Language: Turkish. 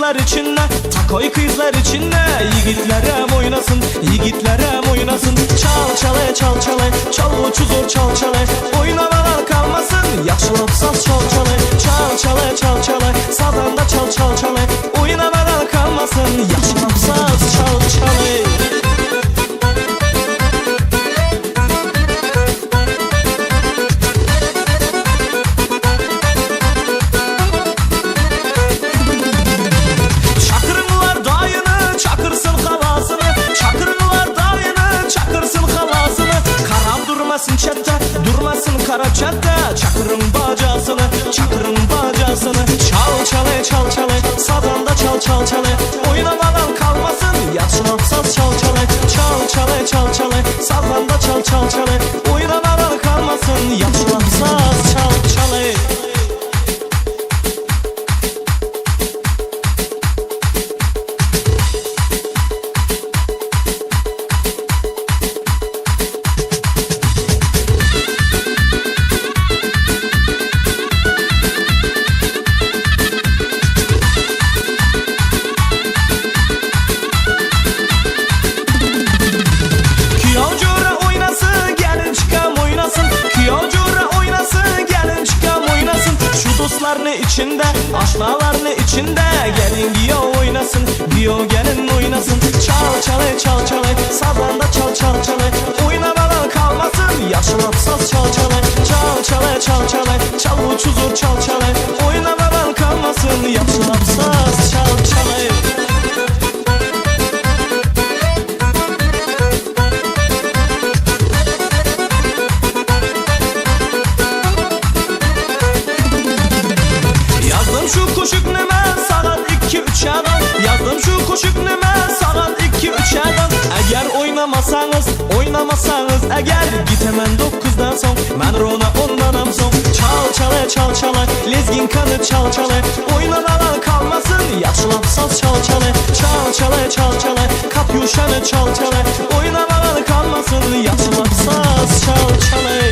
kızlar içinde, takoy kızlar içinde. Yigitlerim oynasın, yigitlerim oynasın. Çal çale, çal çale, çal uçuzur çal çale. Oynamalar kalmasın, yaxşılap saz çal çale. Çal çale, çal çale, sadanda çal çal çale. Oynamalar kalmasın, yaxşılap saz çal çale. Durmasın kara çatta, çakırın bacasını, çakırın bacasını. Çal çale, çal çale, sadanda çal çal çale. Oynamadan kalmasın, yaxşılap saz çal çale. Çal çale, çal çale, sadanda çal çal çale. Oynamadan kalmasın, yaxşılap saz çal çale. İçinde, aşnalarını içinde. Gelin giyo oynasın, giyo gelin oynasın. Çal çale, çal çale, sadanda çal çal çale. Oynamadan kalmasın, yaşılap saz çal çale. Çal çale, çal çale, çal uçuzur çal çale. Oynamadan kalmasın, yaşılap saz çal çale. Şu koşuk neme saat 2-3 adam. Yazdım şu koşuk neme saat 2-3 adam. Eğer oynamasanız, oynamasanız eğer, git hemen 9'dan son, ben rona ondanam son. Çal çale, çal çale, lezgin kanı çal çale. Oynamadan kalmasın, yaxşılap saz çal çale. Çal çale, çal çale, kapyuşanı çal çale. Oynamadan kalmasın, yaxşılap saz çal çale.